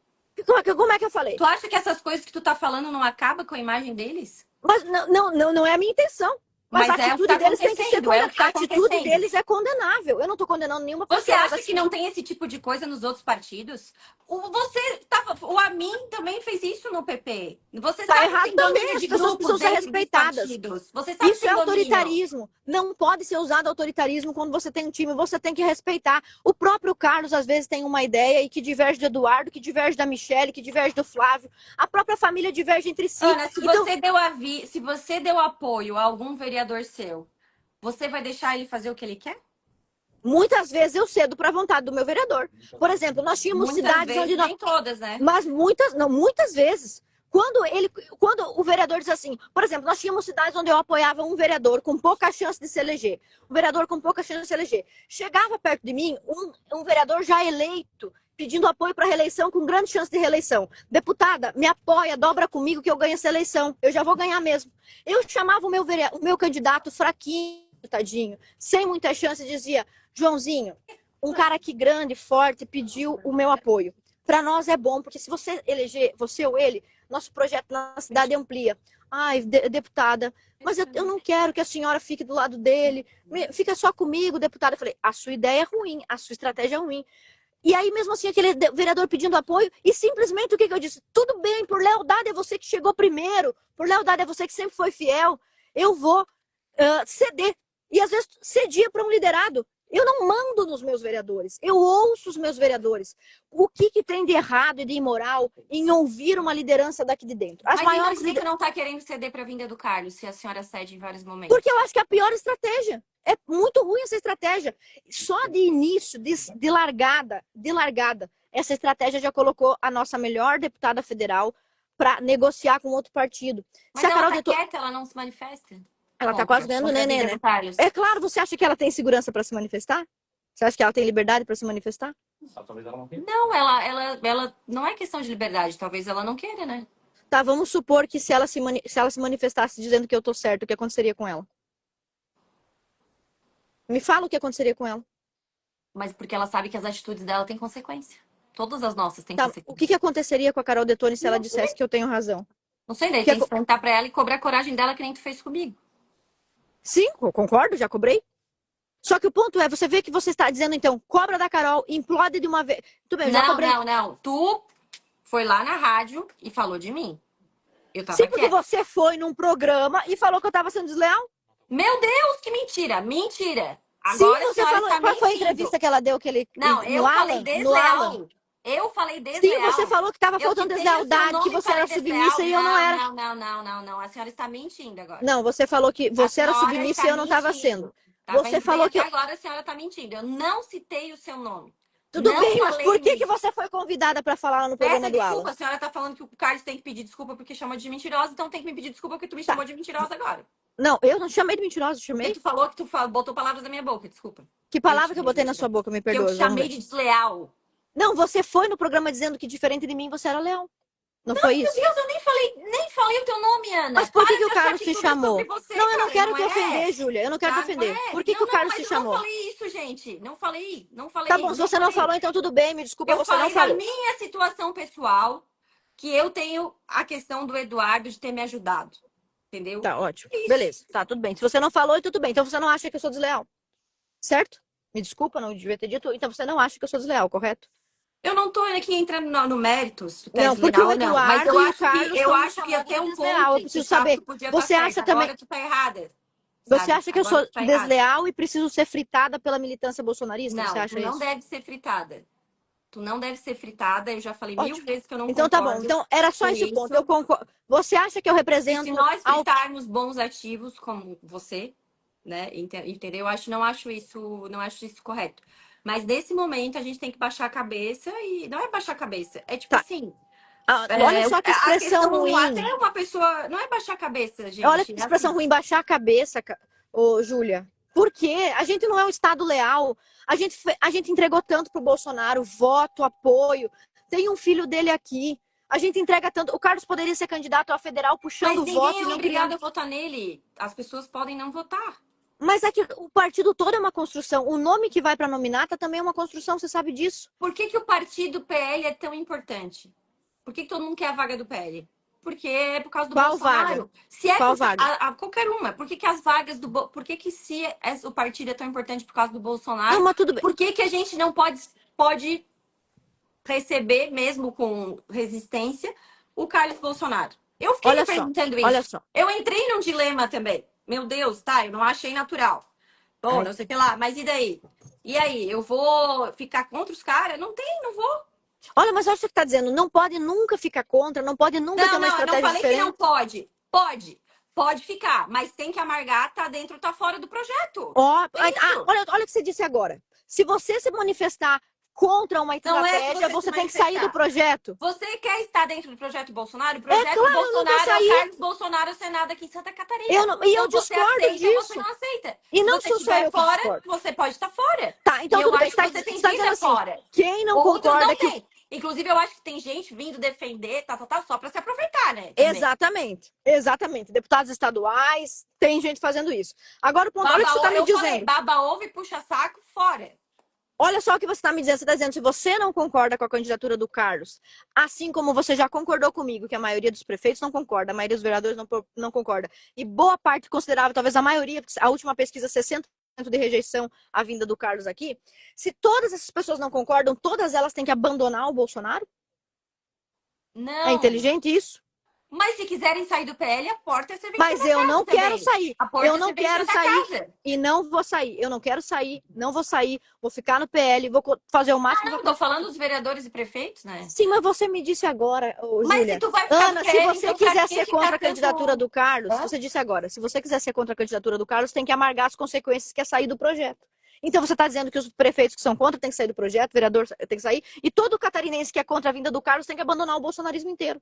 Como é que eu falei? Tu acha que essas coisas que tu tá falando não acabam com a imagem deles? Mas não é a minha intenção. Mas a atitude deles tem que ser condenável. A atitude deles é condenável. Eu não estou condenando nenhuma pessoa. Você acha que não tem esse tipo de coisa nos outros partidos? O Amin também fez isso no PP. Você tá sabe errado que tem também. domínio As de pessoas grupos precisam ser dentro dos respeitadas. partidos. Você sabe Isso é autoritarismo. Não pode ser usado autoritarismo quando você tem um time. Você tem que respeitar. O próprio Carlos, às vezes, tem uma ideia e que diverge do Eduardo, que diverge da Michelle, que diverge do Flávio. A própria família diverge entre si. Ana, se você deu apoio a algum vereador seu, você vai deixar ele fazer o que ele quer? Muitas vezes eu cedo para a vontade do meu vereador. Por exemplo, nós tínhamos cidades onde nós... Nem todas, né? Mas muitas vezes. Quando o vereador diz assim, por exemplo, nós tínhamos cidades onde eu apoiava um vereador com pouca chance de se eleger. Um vereador com pouca chance de se eleger. Chegava perto de mim um vereador já eleito, pedindo apoio para reeleição, com grande chance de reeleição. Deputada, me apoia, dobra comigo que eu ganho essa eleição. Eu já vou ganhar mesmo. Eu chamava o meu candidato fraquinho, tadinho, sem muita chance, e dizia, Joãozinho, um cara aqui grande, forte, pediu o meu apoio. Para nós é bom, porque se você eleger, você ou ele, nosso projeto na cidade amplia. Ai, deputada, mas eu não quero que a senhora fique do lado dele. Fica só comigo, deputada. Eu falei, a sua ideia é ruim, a sua estratégia é ruim. E aí, mesmo assim, aquele vereador pedindo apoio, e simplesmente o que eu disse? Tudo bem, por lealdade é você que chegou primeiro, por lealdade é você que sempre foi fiel, eu vou ceder. E às vezes cedia para um liderado. Eu não mando nos meus vereadores, eu ouço os meus vereadores. O que tem de errado e de imoral em ouvir uma liderança daqui de dentro? Mas maiores então, não está querendo ceder para a vinda do Carlos, se a senhora cede em vários momentos? Porque eu acho que é a pior estratégia. É muito ruim essa estratégia. Só de início, de largada, essa estratégia já colocou a nossa melhor deputada federal para negociar com outro partido. Mas se ela tá quieta, ela não se manifesta? Ela tá quase ganhando neném, né? É claro, você acha que ela tem segurança para se manifestar? Você acha que ela tem liberdade para se manifestar? Não, ela não é questão de liberdade. Talvez ela não queira, né? Tá, vamos supor que se ela se manifestasse dizendo que eu tô certo, o que aconteceria com ela? Me fala o que aconteceria com ela. Mas porque ela sabe que as atitudes dela têm consequência. Todas as nossas têm consequência. O que aconteceria com a Carol Detone se ela dissesse que eu tenho razão? Não sei, daí tem que perguntar pra ela e cobrar a coragem dela que nem tu fez comigo. Sim, eu concordo, já cobrei. Só que o ponto é, você vê que você está dizendo, então, cobra da Carol, implode de uma vez. Tudo bem, eu já cobrei. Não. Tu foi lá na rádio e falou de mim. Eu tava Sim, porque você foi num programa e falou que eu tava sendo desleal. Meu Deus, que mentira! Mentira! Agora sim, você falou. Qual foi a entrevista que ela deu? Não, eu falei desleal. Eu falei desleal. Sim, você falou que estava faltando deslealdade, que você era submissa e eu não era. Não. A senhora está mentindo agora. Não, você falou que você era submissa e eu não estava sendo. Você falou que agora a senhora está mentindo. Eu não citei o seu nome. Tudo bem, mas por que você foi convidada para falar lá no programa do Alan? Desculpa, a senhora está falando que o Carlos tem que pedir desculpa porque chamou de mentirosa, então tem que me pedir desculpa porque tu me chamou de mentirosa agora. Não, eu não chamei de mentirosa, chamei. Tu falou que tu botou palavras na minha boca, desculpa. Que palavra que eu botei na sua boca, me perdoa. Que eu chamei de desleal. Não, você foi no programa dizendo que diferente de mim você era leal. Não foi isso? Meu Deus, eu nem falei o teu nome, Ana. Mas por que o Carlos te chamou? Não, eu não quero te ofender, Júlia. Eu não quero te ofender. Por que o Carlos te chamou? Eu não falei isso, gente. Não falei. Tá bom, se você não falou, então tudo bem. Me desculpa, você não falou. Eu falei da minha situação pessoal, que eu tenho a questão do Eduardo de ter me ajudado. Entendeu? Tá, ótimo. Beleza, tá, tudo bem. Se você não falou, tudo bem. Então você não acha que eu sou desleal. Certo? Me desculpa, não devia ter dito. Então você não acha que eu sou desleal, correto? Eu não tô aqui entrando no mérito, se tu é Não, porque o desleal ou não. Mas Eduardo e o Carlos eu estão me acho que chamando até de um desleal. Eu ponto que o preciso Sato saber. podia estar Você certo. acha também. Agora tu tá errada, Você sabe? acha que eu Agora sou tu tá errada. desleal e preciso ser fritada pela militância bolsonarista? Você Não, tu acha não isso? deve ser fritada. Tu não deve ser fritada. Eu já falei 1000 Ótimo. vezes que eu não Então tá bom. concordo Então era só com esse o ponto. Eu isso. concordo. Você acha que eu E se represento nós ao. fritarmos bons ativos como você, né? Entendeu? Não acho isso correto. Mas nesse momento a gente tem que baixar a cabeça e não é baixar a cabeça, é tipo Tá. assim, Olha só que a expressão questão ruim. até uma pessoa, não é baixar a cabeça, Olha gente, que é expressão assim. ruim, baixar a cabeça, ô, Júlia. Por quê? A gente não é um Estado leal. A gente entregou tanto pro Bolsonaro, voto, apoio. Tem um filho dele aqui. A gente entrega tanto. O Carlos poderia ser candidato a federal Mas puxando ninguém voto é e não obrigado criando. a votar nele. As pessoas podem não votar. Mas é que o partido todo é uma construção. O nome que vai para nominata também é uma construção, você sabe disso. Por que o partido PL é tão importante? Por que todo mundo quer a vaga do PL? Porque é por causa do Qual vaga? Bolsonaro. Se é Qual vaga? qualquer uma, por que as vagas por que se o partido é tão importante por causa do Não, Bolsonaro, mas tudo bem. por que a gente não pode receber, mesmo com resistência, o Carlos Bolsonaro? Eu fiquei me Olha só, perguntando olha isso. só. Eu entrei num dilema também. Meu Deus, tá? Eu não achei natural. Bom, Ai. não sei o que lá, mas e daí? E aí, eu vou ficar contra os caras? Não vou. Olha, mas olha o que você está dizendo. Não pode nunca ficar contra, não pode nunca ter uma Não, eu não estratégia falei que não diferente. pode. Pode ficar, mas tem que amargar, tá dentro ou tá fora do projeto. É isso. Olha o que você disse agora. Se você se manifestar contra uma Não é estratégia, se você tem que manifestar. sair do projeto. Você quer estar dentro do projeto Bolsonaro? O É projeto claro, eu não vou Bolsonaro é o sair. Carlos Bolsonaro Senado aqui em Santa Catarina. E eu Então você discordo aceita ou você disso. não aceita. E Se não você sou só estiver eu que fora, discordo. você pode estar fora. Tá, então E eu tudo bem. acho que você tem Você que tá ir dizendo assim, fora. quem não Outros concorda não que... tem. Inclusive, eu acho que tem gente vindo defender, só pra se aproveitar, né? Também. Exatamente. Deputados estaduais, tem gente fazendo isso. Agora o ponto, olha o que você está me dizendo. Falei, baba ovo e puxa saco, fora. Olha só o que você está me dizendo. Você está dizendo, se você não concorda com a candidatura do Carlos, assim como você já concordou comigo, que a maioria dos prefeitos não concorda, a maioria dos vereadores não concorda, e boa parte considerável, talvez a maioria, a última pesquisa, 60% de rejeição à vinda do Carlos aqui, se todas essas pessoas não concordam, todas elas têm que abandonar o Bolsonaro? Não. É inteligente isso? Mas se quiserem sair do PL, a porta é ser vendida. Mas eu não quero sair. Eu não quero sair casa. e não vou sair. Eu não quero sair, não vou sair. Vou ficar no PL, vou fazer o máximo. Não, tô falando dos vereadores e prefeitos, né? Sim, mas você me disse agora, mas Júlia. se tu vai ficar Ana, no PL, se você então quiser ser contra a candidatura do Carlos, Hã? você disse agora, se você quiser ser contra a candidatura do Carlos, tem que amargar as consequências que é sair do projeto. Então você está dizendo que os prefeitos que são contra têm que sair do projeto, o vereador tem que sair, e todo catarinense que é contra a vinda do Carlos tem que abandonar o bolsonarismo inteiro.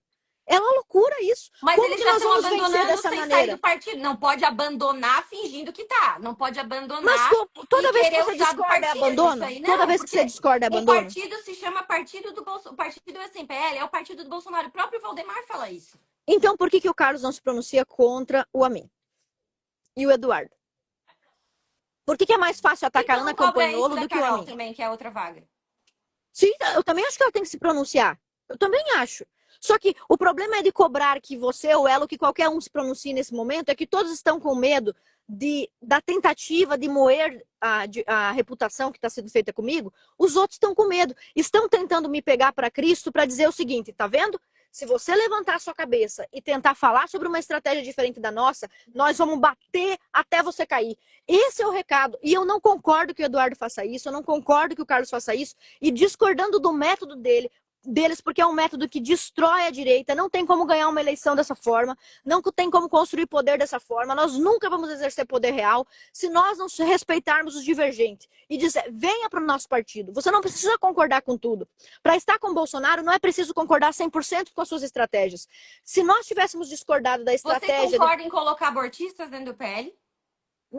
É uma loucura isso. Mas como eles que já nós estão vamos vencer abandonando dessa sem maneira? sair do partido. Não pode abandonar fingindo que tá. Não pode abandonar. Mas toda vez que querer você usar do discorda é partido, abandono? isso aí não, Toda vez que porque você discorda é o abandono? partido se chama Partido do Bolsonaro. O partido é PL, é o partido do Bolsonaro. O próprio Valdemar fala isso. Então por que o Carlos não se pronuncia contra o Amin? E o Eduardo? Por que é mais fácil atacar a Ana Campanholo do que o Amin? Também, que é outra vaga. Sim, eu também acho que ela tem que se pronunciar. Eu também acho. Só que o problema é de cobrar que você ou ela, ou que qualquer um se pronuncie nesse momento, é que todos estão com medo da tentativa de moer a reputação que está sendo feita comigo. Os outros estão com medo. Estão tentando me pegar para Cristo para dizer o seguinte, tá vendo? Se você levantar a sua cabeça e tentar falar sobre uma estratégia diferente da nossa, nós vamos bater até você cair. Esse é o recado. E eu não concordo que o Eduardo faça isso, eu não concordo que o Carlos faça isso. E discordando do método deles, porque é um método que destrói a direita, não tem como ganhar uma eleição dessa forma, não tem como construir poder dessa forma, nós nunca vamos exercer poder real se nós não respeitarmos os divergentes e dizer, venha para o nosso partido, você não precisa concordar com tudo. Para estar com o Bolsonaro não é preciso concordar 100% com as suas estratégias. Se nós tivéssemos discordado da estratégia... Você concorda em colocar abortistas dentro do PL?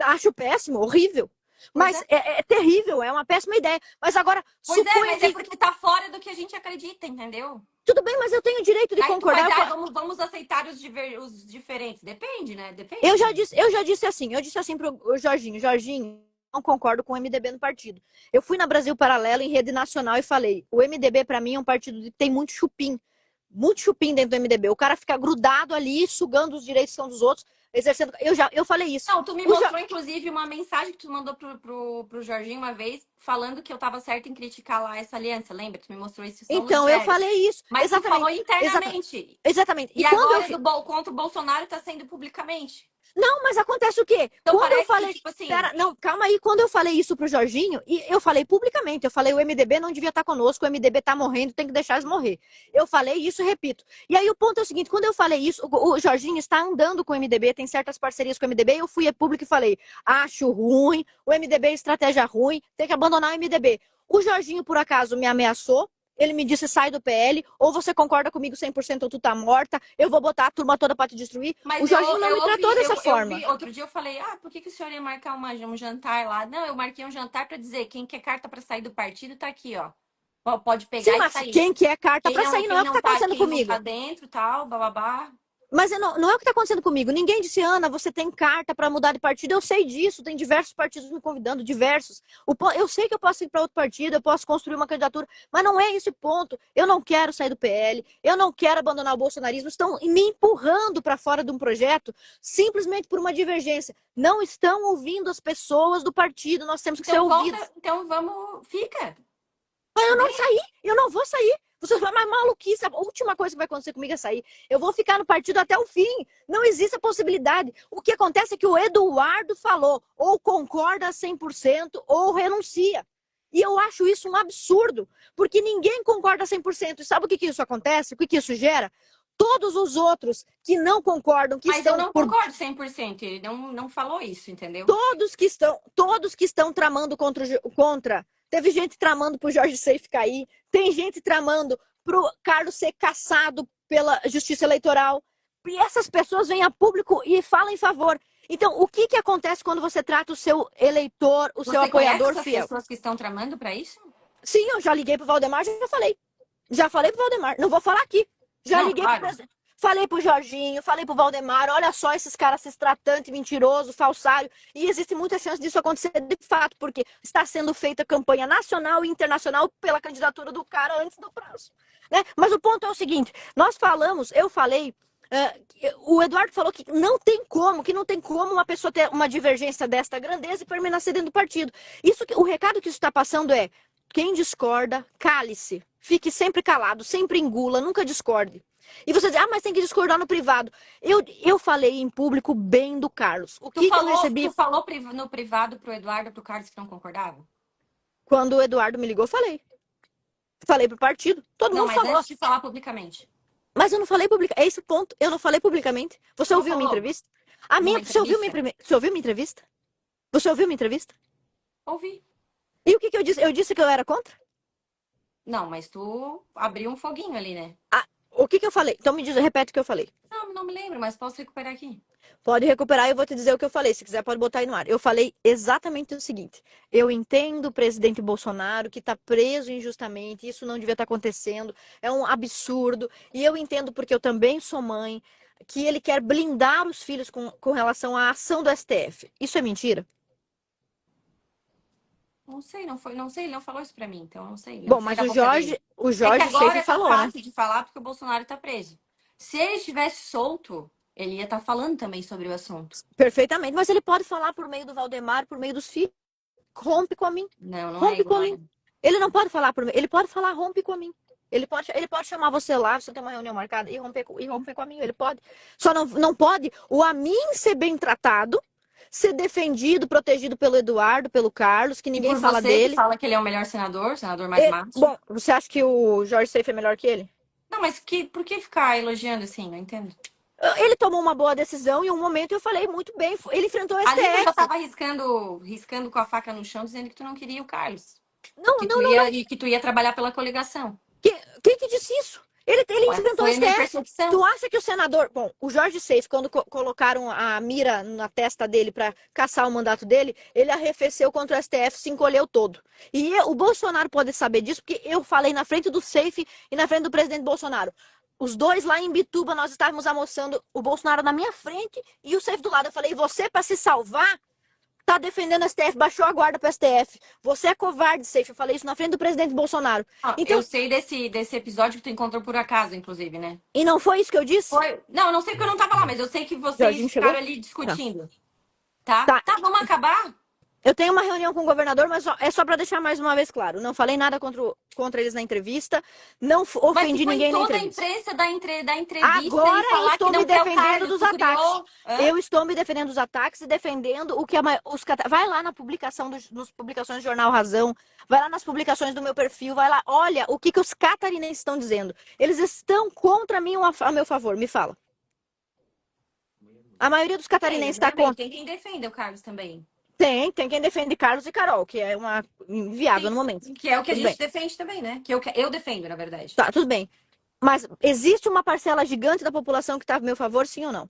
Acho péssimo, horrível. Mas é terrível, é uma péssima ideia. Mas agora, mas é porque tá fora do que a gente acredita, entendeu? Tudo bem, mas eu tenho o direito de concordar. Vamos aceitar os diferentes. Depende, né? Depende. Eu já disse assim pro Jorginho, não concordo com o MDB no partido. Eu fui na Brasil Paralelo em rede nacional e falei, o MDB para mim é um partido que tem muito chupim dentro do MDB. O cara fica grudado ali, sugando os direitos dos outros. exercendo. Eu falei isso. Não, tu me mostrou, inclusive, uma mensagem que tu mandou pro Jorginho uma vez, falando que eu tava certa em criticar lá essa aliança, lembra? Tu me mostrou isso, estamos Então, eu zero. falei isso. Mas tu falou Exatamente. internamente. Exatamente. E E quando agora, eu. contra o Bolsonaro, tá sendo publicamente. Não, mas acontece o quê? Então Quando eu parece que, falei. tipo assim... Pera, não, calma aí. Quando eu falei isso pro Jorginho, e eu falei publicamente, eu falei o MDB não devia estar conosco, o MDB tá morrendo, tem que deixar eles morrer. Eu falei isso e repito. E aí o ponto é o seguinte, quando eu falei isso, o Jorginho está andando com o MDB, tem certas parcerias com o MDB, eu fui a público e falei, acho ruim, o MDB é estratégia ruim, tem que abandonar o MDB. O Jorginho, por acaso, me ameaçou, ele me disse, sai do PL, ou você concorda comigo 100% ou tu tá morta, eu vou botar a turma toda pra te destruir. Mas O Jorginho não me tratou dessa forma. Outro dia eu falei, por que o senhor ia marcar um jantar lá? Não, eu marquei um jantar pra dizer, quem quer carta pra sair do partido tá aqui, ó. Pode pegar Sim, e mas sair. quem quer carta pra sair Quem não é o que tá acontecendo quem comigo. não tá dentro, tal, bababá. Mas não é o que está acontecendo comigo. Ninguém disse, Ana, você tem carta para mudar de partido. Eu sei disso, tem diversos partidos me convidando, diversos. Eu sei que eu posso ir para outro partido, eu posso construir uma candidatura, mas não é esse ponto. Eu não quero sair do PL, eu não quero abandonar o bolsonarismo. Estão me empurrando para fora de um projeto simplesmente por uma divergência. Não estão ouvindo as pessoas do partido, nós temos que ser ouvidos. Então vamos, fica. Eu não saí, eu não vou sair. Você vai mais maluquice. A última coisa que vai acontecer comigo é sair. Eu vou ficar no partido até o fim. Não existe a possibilidade. O que acontece é que o Eduardo falou, ou concorda 100% ou renuncia. E eu acho isso um absurdo, porque ninguém concorda 100%. E sabe o que isso acontece? O que isso gera? Todos os outros que não concordam, que Mas estão eu não concordo 100%. Ele não falou isso, entendeu? Todos que estão tramando contra. Teve gente tramando pro Jorge Seif cair, tem gente tramando pro Carlos ser cassado pela Justiça Eleitoral. E essas pessoas vêm a público e falam em favor. Então, o que acontece quando você trata o seu eleitor, o seu apoiador fiel? Você conhece as pessoas que estão tramando para isso? Sim, eu já liguei pro Valdemar, já falei. Já falei pro Valdemar, não vou falar aqui. Já liguei pro presidente. Falei pro Jorginho, falei pro Valdemar, olha só esses caras se tratando, mentiroso, falsário. E existe muita chance disso acontecer de fato, porque está sendo feita campanha nacional e internacional pela candidatura do cara antes do prazo. Né? Mas o ponto é o seguinte, eu falei, o Eduardo falou que não tem como uma pessoa ter uma divergência desta grandeza e permanecer dentro do partido. O recado que isso está passando é, quem discorda, cale-se. Fique sempre calado, sempre engula, nunca discorde. E você diz, mas tem que discordar no privado. Eu falei em público bem do Carlos. O que eu recebi? Tu falou no privado pro Eduardo e pro Carlos que não concordavam? Quando o Eduardo me ligou, falei. Falei pro partido. Todo mundo falou. Mas antes de falar publicamente. Mas eu não falei publicamente. É esse o ponto. Eu não falei publicamente. Você ouviu minha entrevista? Você ouviu minha entrevista? Você ouviu minha entrevista? Ouvi. E o que eu disse? Eu disse que eu era contra? Não, mas tu abriu um foguinho ali, né? O que eu falei? Então me diz, repete o que eu falei. Não me lembro, mas posso recuperar aqui. Pode recuperar e eu vou te dizer o que eu falei. Se quiser, pode botar aí no ar. Eu falei exatamente o seguinte. Eu entendo o presidente Bolsonaro que está preso injustamente. Isso não devia estar acontecendo. É um absurdo. E eu entendo porque eu também sou mãe, que ele quer blindar os filhos com relação à ação do STF. Isso é mentira? Não sei, ele não falou isso pra mim, então não sei. Bom, mas o Jorge agora falou, tá né? fácil de falar porque o Bolsonaro tá preso. Se ele estivesse solto, ele ia estar falando também sobre o assunto. Perfeitamente, mas ele pode falar por meio do Valdemar, por meio dos filhos. Rompe com a mim. Não rompe é igual. Com a mim. Ele não pode falar por mim. Ele pode falar, rompe com a mim. Ele pode chamar você lá, você tem uma reunião marcada e romper com a mim. Ele pode. Só não pode o Amin ser bem tratado, ser defendido, protegido pelo Eduardo, pelo Carlos, que ninguém fala dele. Você fala que ele é o melhor senador mais macho. Bom, você acha que o Jorge Seif é melhor que ele? Não, mas por que ficar elogiando assim? Não entendo. Ele tomou uma boa decisão e em um momento eu falei muito bem. Ele enfrentou o STF. Ali eu tava riscando com a faca no chão, dizendo que tu não queria o Carlos. Não. E que tu ia trabalhar pela coligação. Quem que disse isso? Ele enfrentou o STF. Tu acha que o senador... Bom, o Jorge Seif, quando colocaram a mira na testa dele para caçar o mandato dele, ele arrefeceu contra o STF, se encolheu todo. E o Bolsonaro pode saber disso, porque eu falei na frente do Seif e na frente do presidente Bolsonaro. Os dois lá em Bituba, nós estávamos almoçando, o Bolsonaro na minha frente e o Seif do lado. Eu falei, você para se salvar, Tá defendendo o STF, baixou a guarda pro STF. Você é covarde, Seife. Eu falei isso na frente do presidente Bolsonaro. Então, Eu sei desse episódio que tu encontrou por acaso, inclusive, né? e não foi isso que eu disse? Foi. Não, não sei porque eu não tava lá, mas eu sei que vocês Jorginho chegou? ficaram ali Tá. discutindo. Tá? Tá. Tá, vamos acabar? Eu tenho uma reunião com o governador, mas é só para deixar mais uma vez claro. Não falei nada contra eles na entrevista. Não Mas ofendi tu foi em ninguém na toda a entrevista. imprensa da entrevista Agora e eu falar que estou me não quer o defendendo Carlos, dos tu ataques. criou... Hã? Eu estou me defendendo dos ataques e defendendo o que vai lá na publicação nas publicações do Jornal Razão, vai lá nas publicações do meu perfil, vai lá, olha o que os catarinenses estão dizendo. Eles estão contra mim ou a meu favor, me fala. A maioria dos catarinenses está contra. Tem quem defenda o Carlos também. Tem quem defende Carlos e Carol, que é uma inviável no momento. Que é o que Tudo a gente bem. defende também, né? Que eu defendo, na verdade. Tá, tudo bem. Mas existe uma parcela gigante da população que está a meu favor, sim ou não?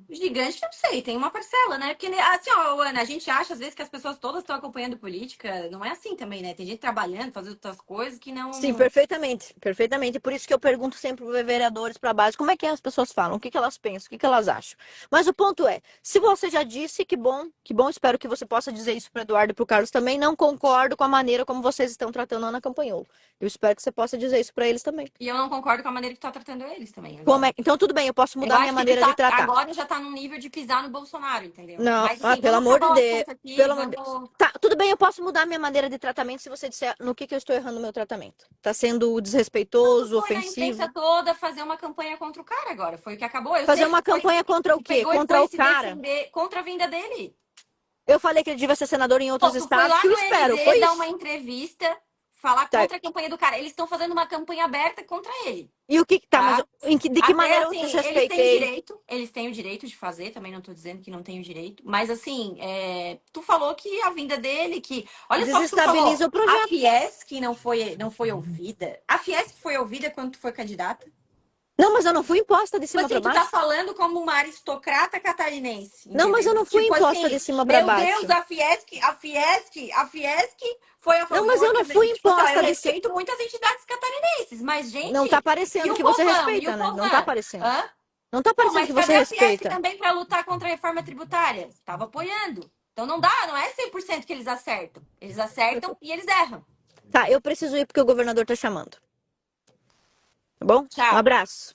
Gigante, não sei, tem uma parcela, né? Porque, assim, ó, Ana, a gente acha às vezes que as pessoas todas estão acompanhando política. Não é assim também, né? Tem gente trabalhando, fazendo outras coisas que não. Sim, perfeitamente. Perfeitamente. Por isso que eu pergunto sempre para vereadores, para base, como é que as pessoas falam, o que elas pensam, o que elas acham. Mas o ponto é, se você já disse, que bom, espero que você possa dizer isso para Eduardo e para o Carlos também. Não concordo com a maneira como vocês estão tratando a Ana Campanholo. Eu espero que você possa dizer isso para eles também. E eu não concordo com a maneira que tu tá tratando eles também. Então, tudo bem, eu posso mudar minha maneira de tratar. Agora já tá num nível de pisar no Bolsonaro, entendeu? Não, mas, assim, pelo amor de Deus. Aqui, Pelo amor de Deus. Tá, tudo bem, eu posso mudar minha maneira de tratamento se você disser no que eu estou errando no meu tratamento. Tá sendo desrespeitoso, ofensivo. Na imprensa toda fazer uma campanha contra o cara agora. Foi o que acabou. Fazer uma campanha contra o quê? Contra o cara? Contra a vinda dele. Eu falei que ele devia ser senador em outros estados, que eu espero. Foi dar uma entrevista, falar contra a campanha do cara. Eles estão fazendo uma campanha aberta contra ele. E o que tá? Mas de que maneira eu desrespeitei? Eles têm o direito de fazer, também não tô dizendo que não tem o direito. Mas assim, tu falou que a vinda dele, que. Olha só que tu falou. O projeto. A Fiesc não foi ouvida. A Fiesc foi ouvida quando tu foi candidata? Não, mas eu não fui imposta de cima pra baixo. Tu tá falando como uma aristocrata catarinense. Não, mas eu não fui imposta de cima pra baixo. Meu Deus, a Fiesc foi a favor. Não, mas eu não fui imposta eu respeito muitas entidades catarinenses, mas, gente... Não tá parecendo que você respeita, né? Não tá parecendo. Não tá parecendo que você respeita. Mas cadê a Fiesc também pra lutar contra a reforma tributária? Tava apoiando. Então não é 100% que eles acertam. Eles acertam e eles erram. Tá, eu preciso ir porque o governador tá chamando. Tá bom? Tchau. Um abraço.